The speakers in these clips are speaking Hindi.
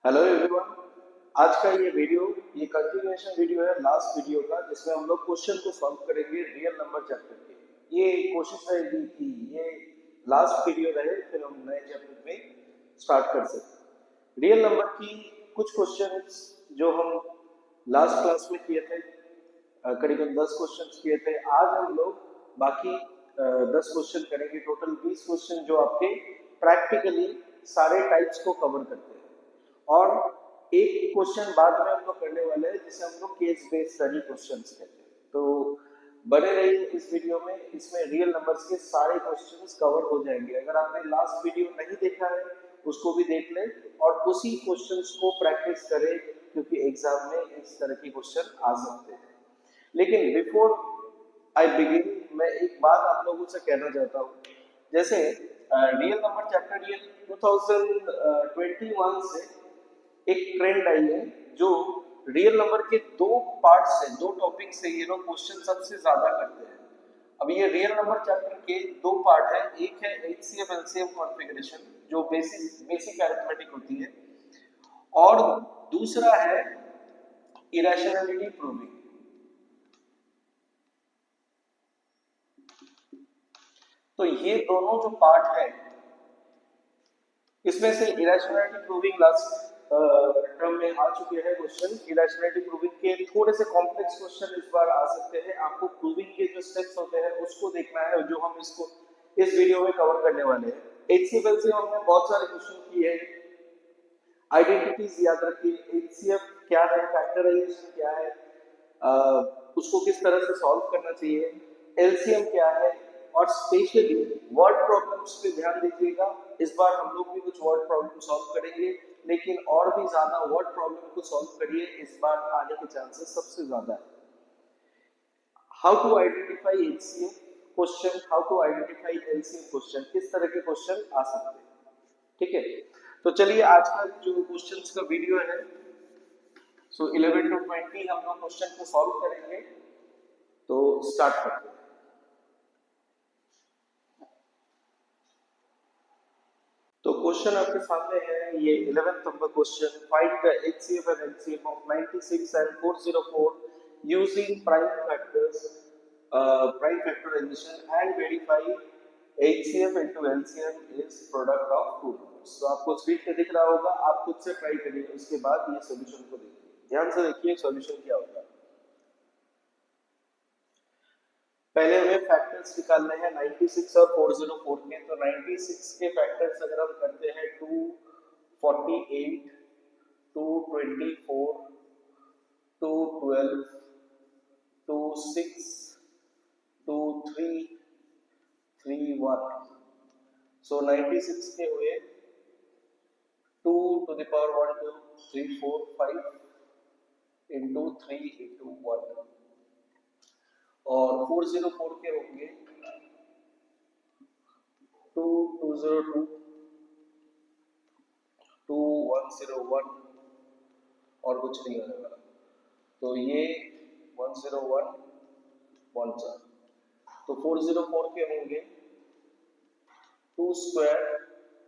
Hello everyone. आज का ये कंटिन्यूएशन वीडियो है लास्ट वीडियो का, जिसमें हम लोग क्वेश्चन को सॉल्व करेंगे रियल नंबर चैप्टर के। ये कोशिश रहेगी कि ये लास्ट वीडियो रहे, फिर हम नए चैप्टर में स्टार्ट कर सकें। रियल नंबर की कुछ क्वेश्चंस जो हम लास्ट क्लास में किए थे, करीबन 10 क्वेश्चंस किए थे। आज हम लोग बाकी 10 क्वेश्चन करेंगे। टोटल 20 क्वेश्चन जो आपके प्रैक्टिकली सारे टाइप्स को कवर करते हैं। और एक क्वेश्चन बाद में हम लोग करने वाले हैं जिसे हम लोग केस बेस्ड स्टडी क्वेश्चंस कहते हैं। तो बने रहिए इस वीडियो में, इसमें रियल नंबर्स के सारे क्वेश्चंस कवर हो जाएंगे। अगर आपने लास्ट वीडियो नहीं देखा है उसको भी देख लें और उसी क्वेश्चंस को प्रैक्टिस करें, क्योंकि एग्जाम में इस तरह के क्वेश्चन आ सकते हैं। लेकिन बिफोर आई बिगिन, मैं एक बात आप लोगों से कहना चाहता हूँ। जैसे रियल नंबर चैप्टर ये 2021 से एक ट्रेंड आई है, जो रियल नंबर के दो पार्ट से, दो टॉपिक से ये लोग क्वेश्चन सबसे ज्यादा करते हैं। अब ये रियल नंबर चैप्टर के दो पार्ट है। एक है एचसीएफ एलसीएम कॉन्फ़िगरेशन, जो बेसिक अरिथमेटिक होती है, और दूसरा है इरेशनलिटी प्रूविंग। तो ये दोनों जो पार्ट है, इसमें से इरेशनलिटी प्रूविंग लास्ट टर्म में आ चुके हैं क्वेश्चन। इरेशनलिटी प्रूविंग के थोड़े से कॉम्प्लेक्स क्वेश्चन इस बार आ सकते हैं। आपको प्रूविंग के जो स्टेप्स होते हैं उसको देखना है, जो हम इसको इस वीडियो में कवर करने वाले हैं। एचसीएफ से हमने बहुत सारे क्वेश्चन किए हैं। आइडेंटिटीज याद रखिए, एचसीएफ क्या है, फैक्टराइजेशन क्या है, उसको किस तरह से सॉल्व करना चाहिए, एलसीएम क्या है, और स्पेशली वर्ड प्रॉब्लम्स पे ध्यान दीजिएगा। इस बार हम लोग भी कुछ वर्ड प्रॉब्लम सॉल्व करेंगे, लेकिन और भी ज्यादा वर्ड प्रॉब्लम को सॉल्व करिए, इस बार आने के चांसेस सबसे ज्यादा है। How to identify HCM question, how to identify LCM question, किस तरह के क्वेश्चन आ सकते हैं। ठीक है, तो चलिए आज का जो क्वेश्चंस का वीडियो है, सो 11 to 20 हम लोग क्वेश्चन को सॉल्व करेंगे। तो स्टार्ट करते हैं। तो क्वेश्चन आपके सामने है, ये 11th number question. Find the HCF and LCM of 96 and 404 using prime factorization and verify HCF into LCM is product of two numbers। तो आपको स्क्रीन पे दिख रहा होगा, आप खुद से ट्राई करिए, उसके बाद ये सॉल्यूशन को देखिए। ध्यान से देखिए सॉल्यूशन क्या होगा। पहले हमें फैक्टर्स निकालने हैं 96 और 404 के। तो 96 के फैक्टर्स अगर हम करते हैं 248, 224, 212, 26, 23, 31। सो 96 के हुए 2 to the power 1 2 3 4 5 into 3 into 1, और 404 के होंगे 2 202 2 101, और कुछ नहीं होने वाला। तो ये 101 1 4। तो 404 के होंगे 2 स्क्वायर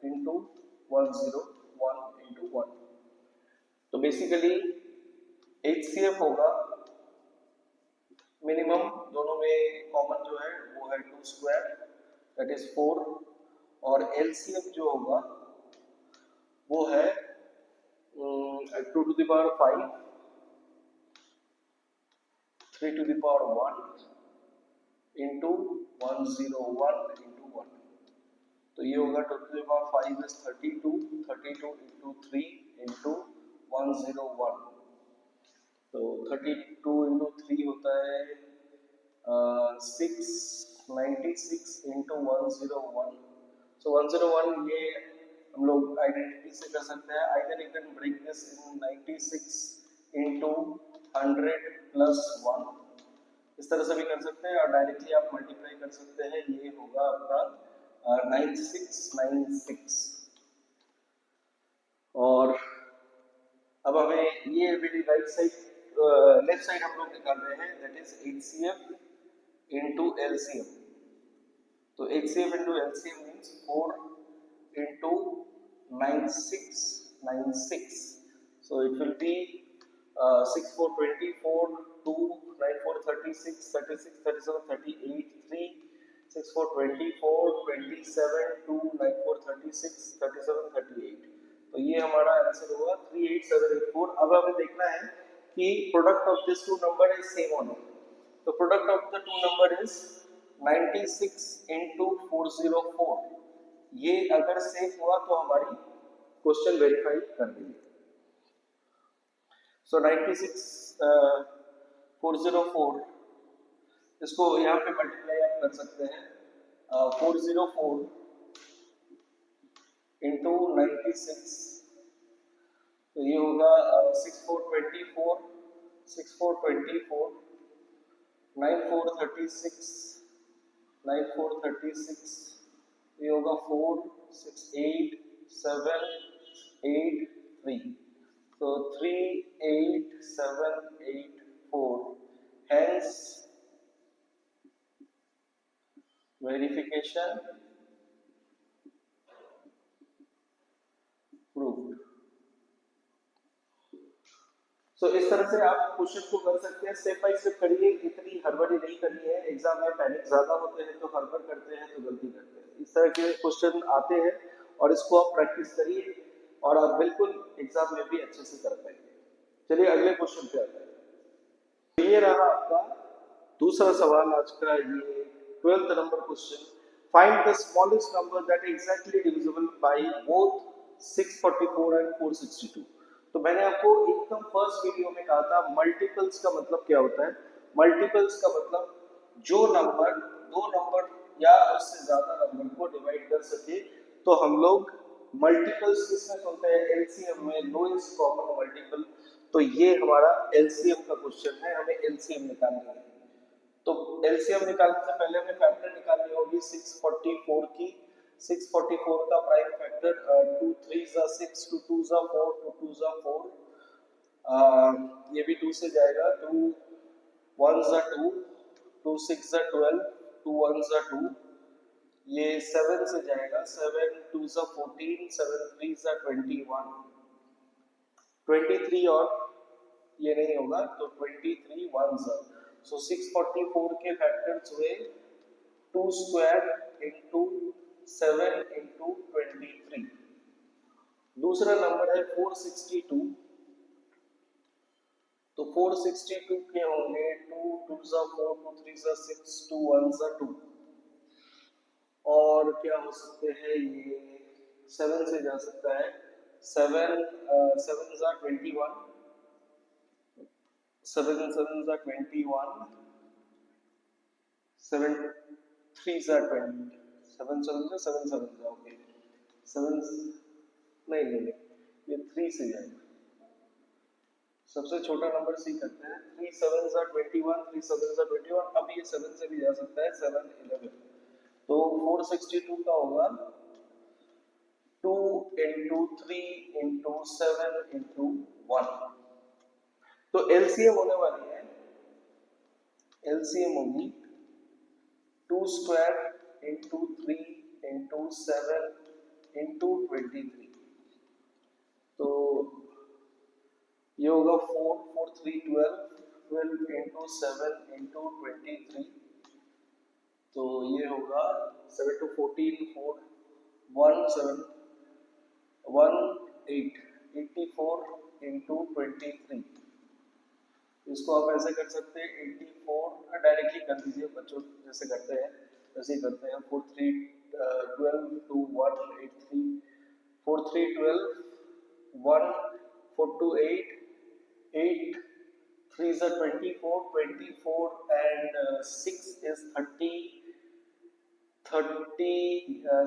इंटू 101 इंटू 1। तो बेसिकली एचसीएफ होगा मिनिमम, दोनों में कॉमन जो है वो है 2 स्क्वायर, दैट इज 4, और एलसीएम जो होगा वो है 2 to the power 5, 3 to the power 1 into 101 into 1। तो ये होगा 2 to the power 5 is 32, 32 into 3 into 101। तो 32 into 3 होता है 696 into 101। सो 101 ये हम लोग आइडेंटिटी से कर सकते हैं। Either you can break this in 96 into 100 plus 1, इस तरह से भी कर सकते हैं, और डायरेक्टली आप मल्टीप्लाई कर सकते हैं। ये होगा आपका 9696। और अब हमें ये मेरी राइट साइड लेफ्ट साइड हम लोग निकाल रहे हैं, that is HCF into LCM. तो HCF into LCM means 4 into 9696, So it will be 6 4 24 2 9 4 36 36 37 38 3 6 4 24 27 2 9 4 36 37 38। तो ये हमारा आंसर हुआ 38784। अब हमें देखना है कि product of this two number is same और नॉट। तो product of the two number is 96 into 404। ये अगर सेम हुआ तो हमारी क्वेश्चन वेरीफाई कर देंगे। सो 96 404 इसको यहाँ पे मल्टीप्लाई आप कर सकते हैं 404 इंटू 96। तो ये होगा 6424 6424 9436 9436। ये होगा 468783। So 38784, hence verification proved। So इस तरह से आप क्वेश्चन को कर सकते हैं, स्टेप बाय स्टेप करिए, इतनी हड़बड़ी नहीं करनी है। एग्जाम में पैनिक ज्यादा होते हैं तो हड़बड़ करते हैं तो गलती करते हैं। इस तरह के क्वेश्चन आते हैं और इसको आप प्रैक्टिस करिए और आप बिल्कुल एग्जाम में भी अच्छे से कर पाएंगे। चलिए अगले क्वेश्चन पे आते हैं। ये रहा आपका दूसरा सवाल आज का, ये 12th number question. Find the smallest number that exactly divisible by both 644 and 462। तो मैंने आपको एकदम फर्स्ट वीडियो में कहा था मल्टीपल्स का मतलब क्या होता है। मल्टीपल्स का मतलब जो नंबर दो नंबर या उससे ज्यादा नंबर को डिवाइड कर सके तो हम लोग मल्टीपल्स किसमें सुनते हैं, एलसीएम में, लोएस्ट कॉमन मल्टीपल। तो ये हमारा एलसीएम का क्वेश्चन है, हमें एलसीएम निकालनी है। तो एलसीएम निकालने से पहले हमें फैक्टर निकालनी होगी 644 की। 644 का प्राइम फैक्टर 2 3 6, 2 2 4, 2 2 4, ये भी 2 से जाएगा, 2 1 2, 2 6 12, 2 1 2, ये 7 से जाएगा, 7 2 14, 7 3 21, 23 और ये नहीं होगा तो 23 1 सो 644 के फैक्टर्स हुए 2 स्क्वायर इंटू 7 इंटू 23। दूसरा नंबर है 462। तो 462 के होंगे 2 2 4, 2 3 6, 2 1 2, और क्या हो सकते हैं, ये 7 से जा सकता है, 7 7 21, 7 7 21, 7 3 20, 7 7 ओके, 7 नहीं, ये 3 से जाएगा। सबसे छोटा नंबर सी करते हैं, 3 7 21, 3 7 21, अब ये 7 से भी जा सकता है, 7 11। तो 462 का होगा 2 इंटू 3 इंटू 7 इंटू 1। तो एलसीएम होने वाली है, एलसीएम होगी 2 स्क्वायर इंटू 3 इंटू 7 इंटू 23। तो ये होगा 4 4 3 12, 12 इंटू 7 इंटू 23। तो ये होगा 7 to 14 4 1 7 1 8 84 इंटू 23। इसको आप ऐसे कर सकते हैं 84 डायरेक्टली कर दीजिए, बच्चों जैसे करते हैं वैसे ही करते हैं। 4 3 12 2 1 8 3 4 3 12 1 4 2 8 8 3 is 24 24 and 6 is 30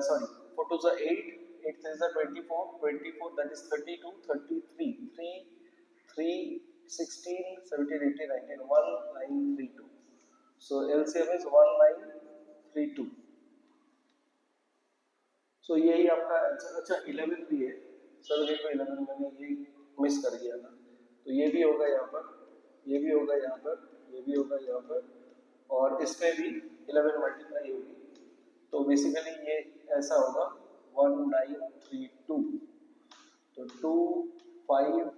sorry 4 2 is 8 8 3 is 24 24, that is 32 33 3 3 16 17 18 19 1932। so LCM is 1932। so यही आपका आंसर। अच्छा 11 भी है, 7 8 11 मैंने ये मिस कर गया था। तो ये भी होगा यहाँ पर, ये भी होगा यहाँ पर, ये भी होगा यहाँ पर, और इसमें भी 11 मल्टीप्लाई होगी। तो बेसिकली ये ऐसा होगा 1932। तो 2 5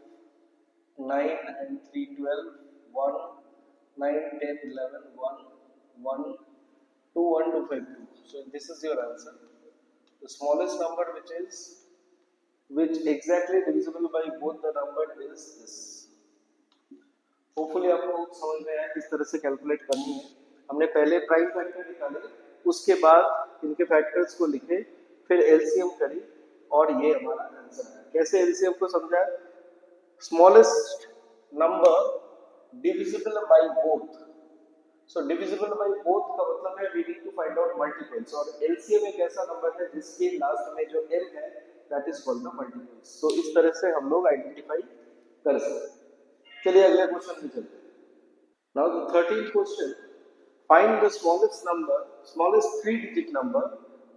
9 and 3 12, 1 9 10 11 1 1 2 1 2 5 2. So this is your answer. The smallest number which exactly divisible by both the number is this. Hopefully आपको समझ में आया किस तरह से कैलकुलेट करनी है. हमने पहले प्राइम फैक्टर निकाले, उसके बाद इनके फैक्टर्स को लिखे, फिर एलसीएम करी और ये हमारा आंसर है. कैसे एलसीएम को समझा? Smallest number divisible by both. So divisible by both का मतलब है we need to find out multiples, और एलसीएम एक ऐसा नंबर है जिसके लास्ट में जो m है that is called the multiples. So इस तरह से हम लोग आइडेंटिफाई कर सकते हैं. चलिए अगले क्वेश्चन में चलते हैं. Now the 13th question, find the smallest 3 digit number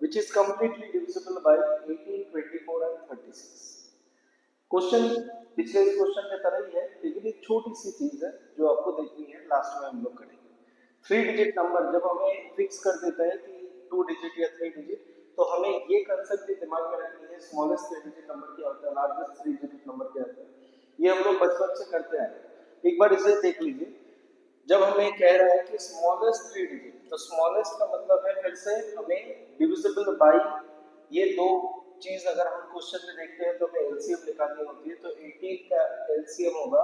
which is completely divisible by 18, 24 and 36. Question पिछले क्वेश्चन की तरह ही है, लेकिन एक छोटी सी चीज है जो आपको देखनी है, लास्ट में हम लोग करेंगे. 3 डिजिट नंबर जब हमें फिक्स कर देता है कि 2 डिजिट या 3 डिजिट, तो हमें ये कंसेप्ट भी दिमाग में रखनी है स्मॉलेस्ट 3 डिजिट नंबर क्या होता है, लार्जेस्ट 3 डिजिट नंबर क्या होता है. ये हम लोग बचपन से करते आए. एक बार इसे देख लीजिए. जब हमें कह रहा है कि स्मॉलेस्ट 3 डिजिट, तो स्मॉलेस्ट का मतलब है फिर से हमें डिविजिबल बाय ये दो चीज अगर हम क्वेश्चन में देखते हैं तो हमें एलसीएम निकालनी होती है. तो 18 का एलसीएम होगा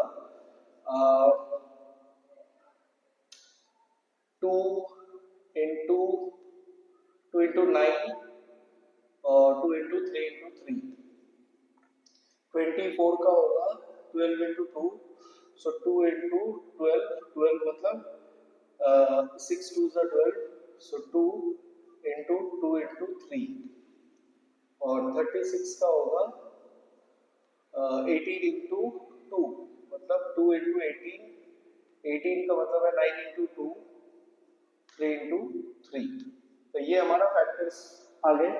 2 into 9 और 2 into 3 into 3. 24 का होगा 12 into 2, so 2 into 12, 12 मतलब 6 2s are 12, so 2 into 2 into 3. और 36 का होगा 18 into 2, मतलब 2 into 18, 18 का मतलब है 9 into 2, 3 into 3. तो ये हमारा फैक्टर्स आ गए.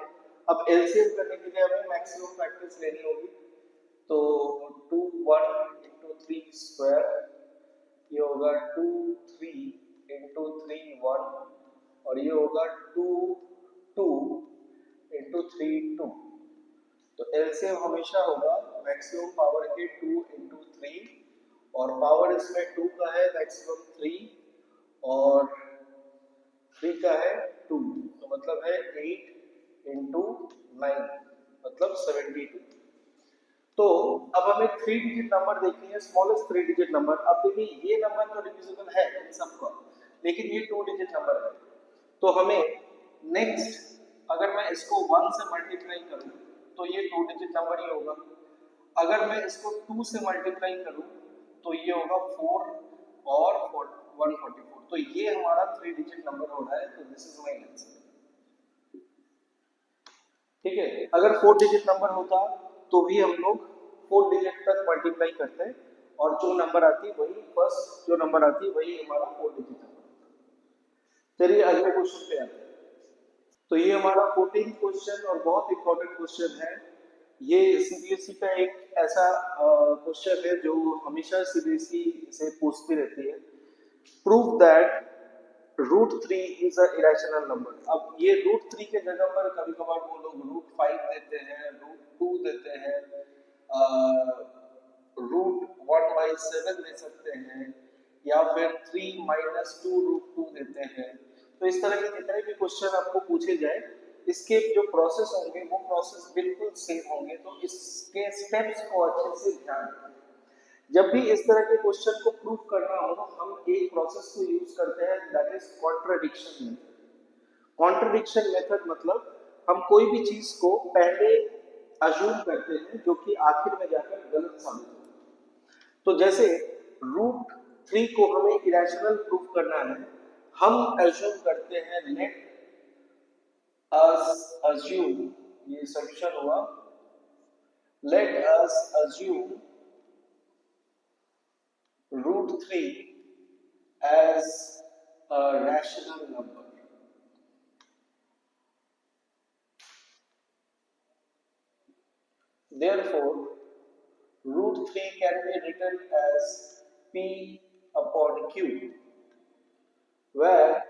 अब एलसीएम करने के लिए हमें मैक्सिमम फैक्टर्स लेनी होगी. तो 2 1 into 3 स्क्वायर, ये होगा 2 3 into 3 1, और ये होगा 2 2 into 3 2. तो एलसीएम हमेशा होगा मैक्सिमम पावर के 2 into 3, और पावर इसमें 2 का है मैक्सिमम 3 और 3 का है 2, तो मतलब है 8 into 9 मतलब 72. तो अब हमें 3 डिजिट नंबर देखनी है, स्मॉलेस्ट 3 डिजिट नंबर. अब देखिए ये नंबर तो डिविजिबल है इन सबका, लेकिन ये 2 डिजिट नंबर है. तो हमें नेक्स्ट अगर मैं इसको 1 से मल्टीप्लाई करूं तो ये 2 डिजिट नंबर ही होगा. अगर मैं इसको 2 से मल्टीप्लाई करूं तो ये होगा 4 और 144. तो ये हमारा 3 डिजिट नंबर हो रहा है. तो दिस इज माय आंसर. ठीक है. अगर 4 डिजिट नंबर होता तो भी हम लोग 4 डिजिट तक मल्टीप्लाई करते हैं, और जो नंबर आती वही फर्स्ट जो नंबर आती वही हमारा 4 डिजिट नंबर. चलिए अगले क्वेश्चन पे आते हैं. तो ये हमारा 14th क्वेश्चन और बहुत इंपॉर्टेंट क्वेश्चन है. ये सीबीएसई का एक ऐसा क्वेश्चन है जो हमेशा सीबीएसई से पूछती रहती है. Prove that √3 is a irrational number. अब ये √3 के जगह पर कभी कभार वो लोग √5 देते हैं, √2 देते हैं, √1/7 दे सकते हैं, या फिर 3 - 2 √2 देते हैं. तो इस तरह के जितने भी क्वेश्चन आपको पूछे जाए, इसके जो प्रोसेस होंगे वो प्रोसेस बिल्कुल सेम होंगे. तो इसके स्टेप्स को अच्छे से ध्यान रखें. जब भी इस तरह के क्वेश्चन को प्रूव करना हो, हम एक प्रोसेस को यूज करते हैं that is contradiction method. Contradiction method मतलब हम कोई भी चीज को पहले अज्यूम करते हैं जो कि आखिर में जाकर गलत साबित होता है. तो जैसे √3 को हमें इरेशनल प्रूफ करना है, हम अज्यूम करते हैं लेट अस अज्यूम, ये सॉल्यूशन हुआ, let us assume √3 as a rational number. Therefore, √3 can be written as P upon Q, where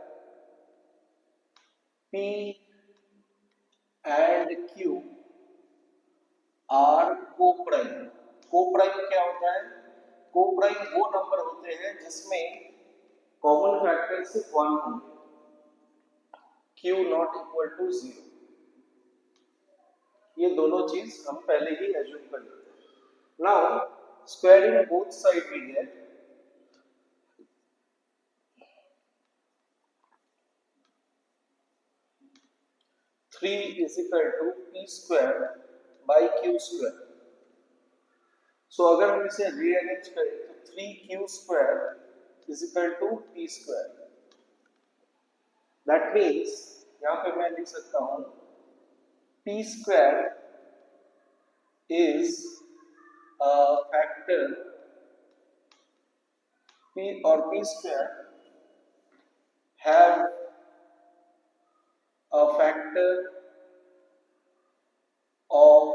P and Q are co-prime. Co-prime क्या होता है? को जिसमें कॉमन फैक्टर सिर्फ 1 होंगे, q नॉट इक्वल टू 0। ये दोनों चीज हम पहले ही एज्यूम कर लेते हैं। Now squaring both side we get 3 is equal to p square by q square। So अगर हम इसे रीअरेंज करें तो 3q square is equal to p square। That means यहाँ पे मैं लिख सकता हूँ p square is a factor, p or p square have a factor of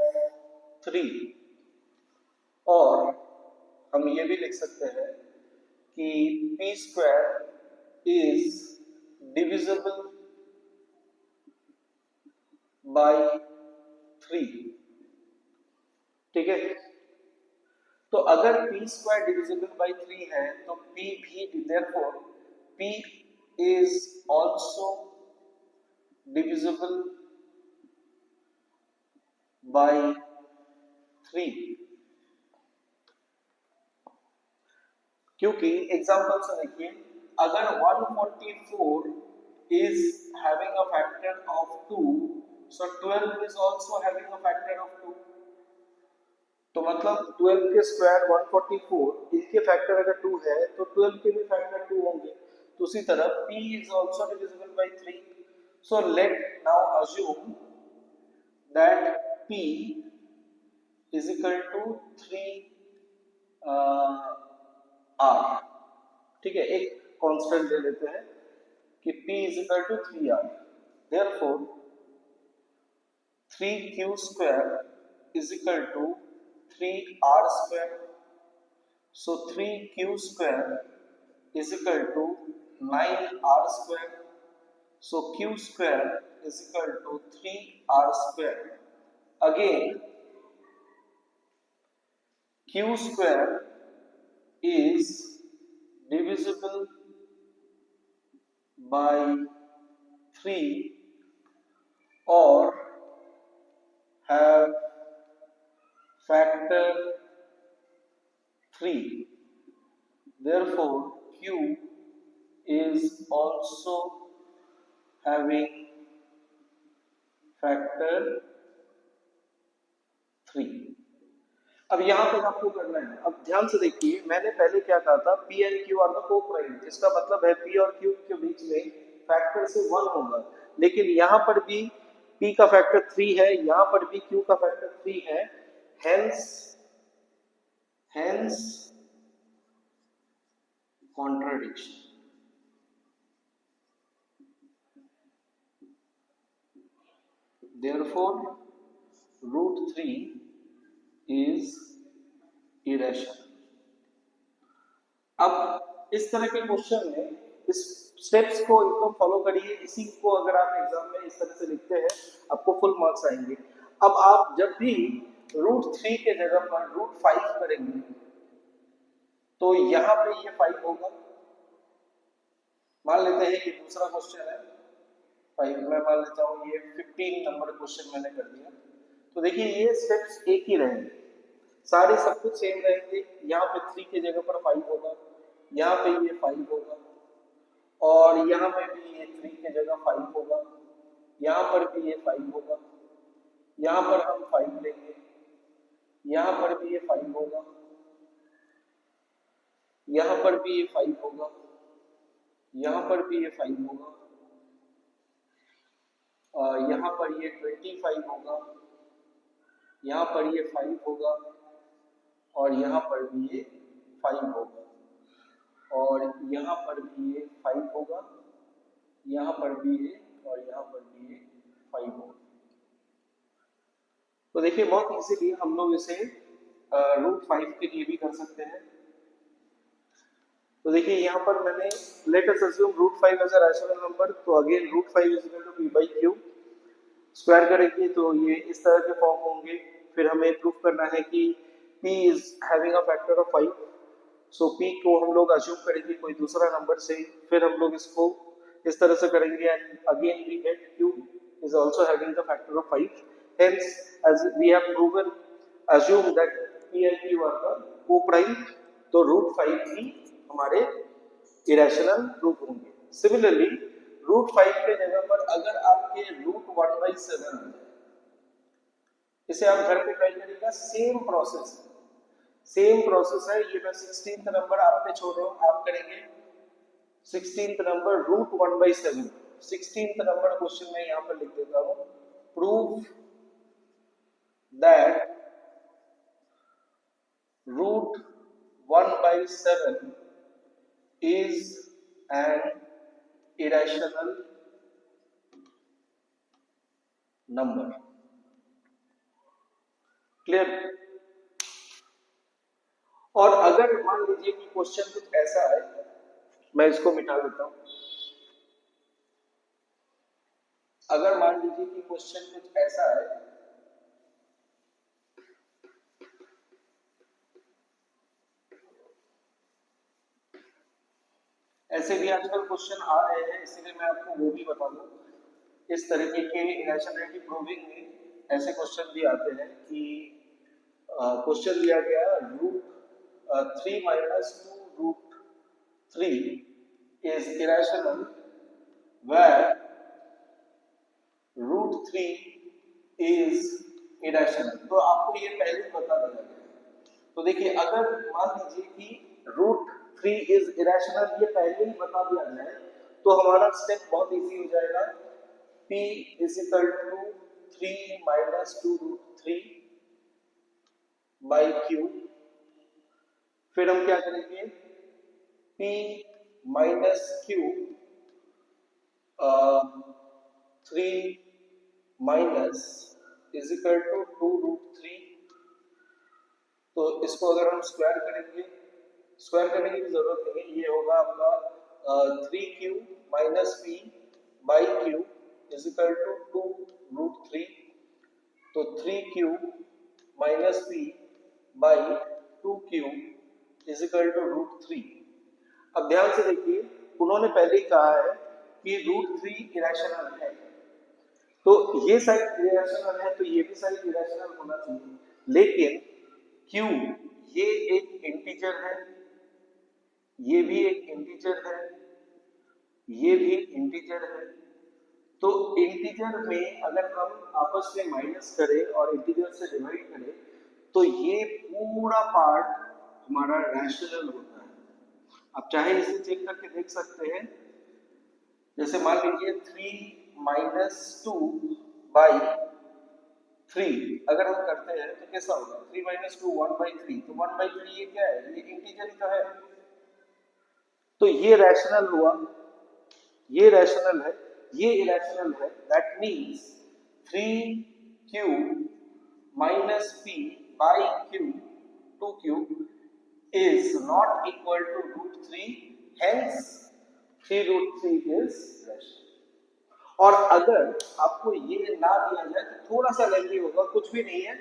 3। और हम ये भी लिख सकते हैं कि p square is divisible by 3। ठीक है, तो अगर p square divisible by 3 है तो p भी, therefore p is also divisible by 3। क्योंकि एग्जांपल से देखिए, अगर 144 is having a factor of 2, so 12 is also having a factor of 2। तो मतलब 12 के स्क्वायर 144, इसके फैक्टर अगर 2 है तो 12 के भी फैक्टर 2 होंगे। तो उसी तरह p is also divisible by 3। So let now assume that p is equal to 3 r। ठीक है, एक कांस्टेंट ले लेते हैं कि p is equal to 3r। therefore 3q square is equal to 3r square। so 3q square is equal to 9r square। so q square is equal to 3r square। again q square is divisible by 3 or have factor 3। therefore q is also having factor 3। अब यहां तक आपको करना है। अब ध्यान से देखिए, मैंने पहले क्या कहा था, p and q are the coprime, जिसका मतलब है p और q के बीच में फैक्टर से 1 होगा। लेकिन यहां पर भी p का फैक्टर 3 है, यहां पर भी q का फैक्टर 3 है। Hence contradiction. therefore √3 is irrational। अब इस तरह के क्वेश्चन में इस स्टेप्स को एकदम फॉलो करिए। इसी को अगर आप एग्जाम में इस तरह से लिखते हैं, आपको फुल मार्क्स आएंगे। अब आप जब भी √3 के जगह पर √5 करेंगे तो यहाँ पे ये 5 होगा। मान लेते हैं कि दूसरा क्वेश्चन है 5, मैं मान लेता हूँ ये 15 नंबर क्वेश्चन मैंने कर दिया। तो देखिए ये स्टेप्स एक ही रहेंगे, सारे सब कुछ सेम रहेंगे। यहाँ पे 3 की जगह पर 5 होगा, यहाँ पे ये 5 होगा, और यहाँ पे भी ये 3 की जगह 5 होगा, यहाँ पर भी ये 5 होगा, यहाँ पर हम 5 लेंगे, यहाँ पर भी ये 5 होगा, यहाँ पर भी ये 5 होगा, यहाँ पर भी ये 5 होगा, और यहाँ पर ये 25 होगा, यहाँ पर ये 5 होगा, और यहाँ पर भी ये 5 होगा, और यहाँ पर भी ये 5 होगा, यहाँ पर भी ये, और यहाँ पर भी ये 5 होगा। तो देखिए बहुत इजीली हम लोग इसे √5 के लिए भी कर सकते हैं। तो देखिए यहाँ पर मैंने let us assume √5 as a rational number. तो again √5 is equal to p/q। Square करेंगे तो ये इस तरह के फॉर्म होंगे। फिर हमें प्रूफ करना है कि p is having a factor of 5। So p को हम लोग अज्यूम करेंगे कोई दूसरा नंबर से, फिर हम लोग इसको इस तरह से करेंगे and again we get q is also having the factor of 5. Hence, as we have proven, assume that p and q are the co-prime, तो रूट 5 भी हमारे इरेशनल रूट होंगे. सिमिलरली रूट 5 के जगह पर अगर आपके रूट 1/7, इसे आप घर पे ट्राई करिएगा, सेम प्रोसेस है. ये मैं 16th नंबर आप पे छोड़ रहा हूँ, आप करेंगे 16th number root 1/7. 16th number question में यहाँ पर लिख देता हूँ, prove that root 1/7 is an irrational number. Clear? और अगर मान लीजिए कि क्वेश्चन कुछ ऐसा है, मैं इसको मिटा देता हूं. अगर मान लीजिए कि क्वेश्चन कुछ ऐसा है, ऐसे भी आजकल क्वेश्चन आ रहे हैं, इसीलिए मैं आपको वो भी बता दूं. इस तरीके के इरेशनैलिटी प्रूविंग में ऐसे क्वेश्चन भी आते हैं कि क्वेश्चन दिया गया root 3 minus 2 root 3 is irrational where root 3 is irrational. तो आपको ये पहले ही बता दिया गया. तो देखिए, अगर मान लीजिए कि रूट 3 इज इरेशनल, ये पहले ही बता दिया जाए, तो हमारा स्टेप बहुत इजी हो जाएगा. p is equal to 3 minus 2 root 3 by q. फिर हम क्या करेंगे, p minus q 3 minus is equal to 2 root 3. तो इसको अगर हम स्क्वायर करेंगे, स्क्वायर करने की जरूरत नहीं है, ये होगा आपका 3q minus p by q is equal to 2 root 3. तो 3q minus p by 2q is equal to root 3. अब ध्यान से देखिए, उन्होंने पहले ही कहा है कि रूट 3 इरेशनल है, तो ये साइड इरेशनल है, तो ये भी साइड इरेशनल होना चाहिए. लेकिन q ये एक इंटीजर है, ये भी एक इंटीजर है, ये भी इंटीजर है. तो इंटीजर में अगर हम आपस में माइनस करें और इंटीजर से डिवाइड करें, तो ये पूरा पार्ट हमारा रैशनल होता है. आप चाहे इसे चेक करके देख सकते हैं. जैसे मान लीजिए 3 minus 2 by 3 अगर हम करते हैं तो कैसा होगा, 3 minus 2 1/3. तो 1/3 ये क्या है, ये इंटीजर ही तो है. तो ये रैशनल हुआ, ये रैशनल है, ये इरेशनल है. That means 3q minus p by q 2q is not equal to root 3. Hence 3 root 3 is rational. और अगर आपको ये ना दिया जाए तो थोड़ा सा लेंदी होगा, कुछ भी नहीं है,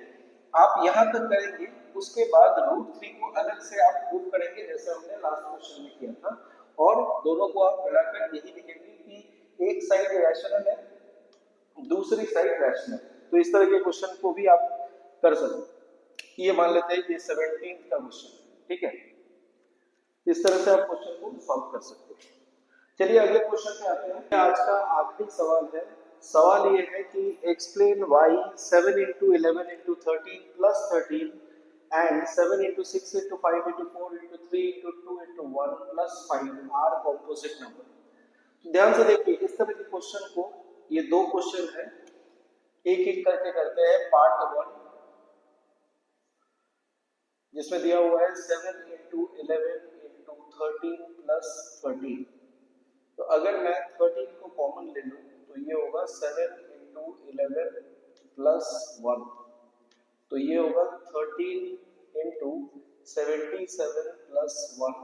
आप यहां तक करेंगे, उसके बाद रूट 3 को अलग से आप प्रूव करेंगे जैसे हमने लास्ट क्वेश्चन में किया था, और दोनों को आप मिलाकर यही लिखेंगे कि एक साइड रैशनल है, दूसरी साइड रैशनल. तो इस तरह के क्वेश्चन को भी आप कर सकते. ये मान लेते हैं कि 17th का क्वेश्चन, ठीक है. इस तरह से आप क्वेश्चन को सॉल्व कर सकते हैं. चलिए अगले क्वेश्चन पे आते हैं. आज का आखिरी सवाल है. सवाल ये है कि explain why 7 into 11 into 13 plus 13 and 7 into 6 into 5 into 4 into 3 into 2 into 1 plus 5 are composite number. तो ध्यान से देखिए, इस तरह के क्वेश्चन को, ये दो क्वेश्चन है, एक एक करके करते हैं. पार्ट 1 जिसमें दिया हुआ है 7 into 11 into 13 plus 13. तो अगर मैं 13 को कॉमन ले लूं तो ये होगा 7 into 11 plus 1. तो ये होगा 13 into 77 plus 1.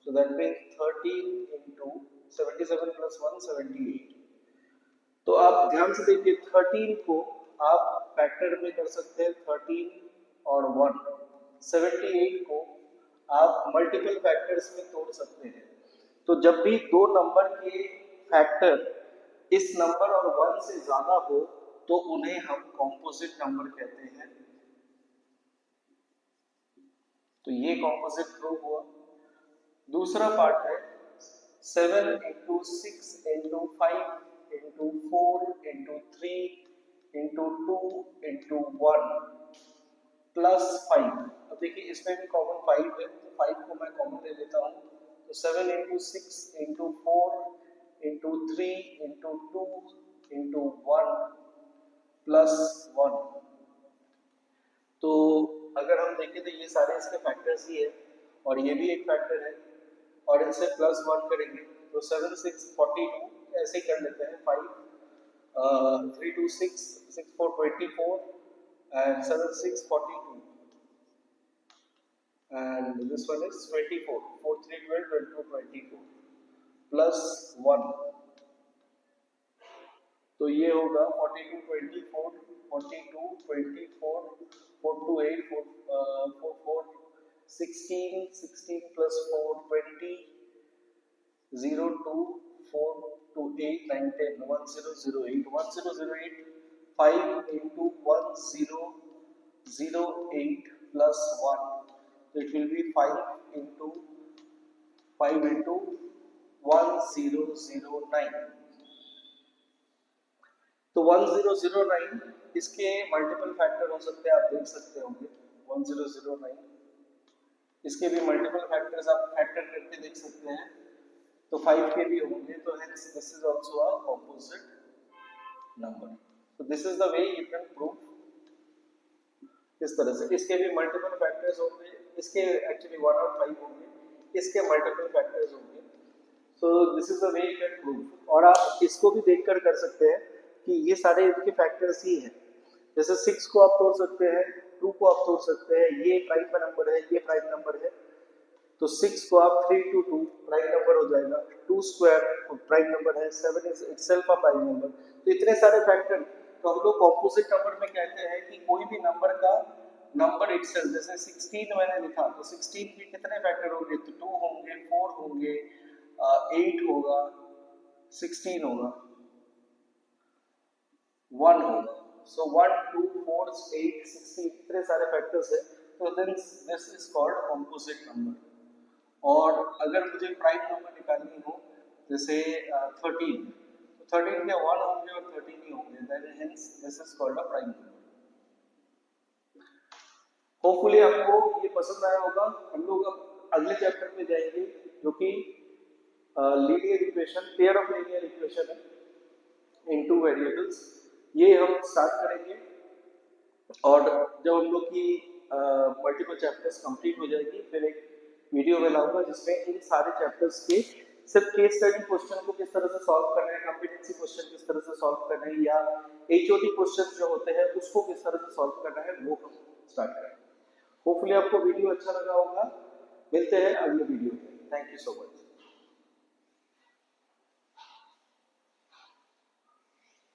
So that means 13 into 77 plus 1 78. तो आप ध्यान से देखिए, 13 को आप फैक्टर में कर सकते हैं, 13 और 1. 78 को आप मल्टीपल फैक्टर्स में तोड़ सकते हैं। तो जब भी दो नंबर के फैक्टर इस नंबर और 1 से ज्यादा हो तो उन्हें हम कॉम्पोजिट नंबर कहते हैं। तो ये कॉम्पोजिट प्रूफ हुआ। दूसरा पार्ट है 7 into 6 into 5 into 4 into 3 into 2 into 1 plus 5। अब देखिए इसमें भी कॉमन 5 है, तो 5 को मैं कॉमन ले लेता हूँ। तो 7 into 6 into 4 into 3 into 2 into 1 plus 1। तो अगर हम देखें तो ये सारे इसके फैक्टर्स ही है और ये भी एक फैक्टर है और इनसे प्लस 1 करेंगे तो 7 6 42, ऐसे ही कर लेते हैं। 5 3 2 6 6 4 24 and 7 6 42 and this one is 24 4 3 12 22 24 plus 1। तो ये होगा 42 24 42 24 4 2 8 4 4 16 16 plus 4 20 0 2 4 2 8 9 10 1 0 0 8 1 0 0 8 5 into 1 0 0 8 plus 1, so it will be 5 into 5 into 1 0 0 9। तो 1009 इसके मल्टीपल फैक्टर हो सकते हैं, आप देख सकते होंगे 1009 इसके भी मल्टीपल फैक्टर्स आप फैक्टर करके देख सकते हैं। तो 5 के भी होंगे, तो hence this is also a composite number. तो this is the way you can prove इस तरह से। इसके भी मल्टीपल फैक्टर्स होंगे, इसके एक्चुअली 1 और 5 होंगे, इसके मल्टीपल फैक्टर्स होंगे। So this is the way you can prove. और आप इसको भी देखकर कर सकते हैं कि ये सारे इनके फैक्टर्स ही हैं। जैसे 6 को आप तोड़ सकते हैं, 2 को आप तोड़ सकते हैं, ये प्राइम का नंबर है, ये प्राइम नंबर है। तो 6 को आप 3 to 2 प्राइम नंबर हो जाएगा, 2 स्क्वायर प्राइम नंबर है, 7 is itself a prime number. तो इतने सारे फैक्टर, तो हम लोग कॉम्पोजिट नंबर में कहते हैं कि कोई भी नंबर का नंबर इटसेल्फ, जैसे 16 मैंने लिखा तो 16 के कितने फैक्टर होंगे, तो 2 होंगे, 4 होंगे, 8 होगा, 16 होगा, 1 होगा। सो 1 2 4 8 16 इतने सारे फैक्टर्स है, तो then this is called composite number. और अगर मुझे प्राइम नंबर निकालनी हो जैसे 13, तो 13 के 1 होंगे और 13 ही होंगे, then hence this is called a prime number. Hopefully आपको ये पसंद आया होगा। हम लोग अब अगले चैप्टर में जाएंगे जो कि linear equation, pair of linear equation है इन टू वेरिएबल्स, ये हम स्टार्ट करेंगे। और जब हम लोग की मल्टीपल चैप्टर्स कंप्लीट हो जाएगी, फिर एक वीडियो में लाऊंगा जिसमें इन सारे चैप्टर्स के सिर्फ केस स्टडी क्वेश्चन को किस तरह से सॉल्व करना है, कॉम्पिटेंसी क्वेश्चन किस तरह से सॉल्व करना है, या एचओटी क्वेश्चन जो होते हैं उसको किस तरह से सॉल्व करना है, वो हम स्टार्ट करेंगे। होपफुली आपको वीडियो अच्छा लगा होगा। मिलते हैं अगले वीडियो में। Thank you so much.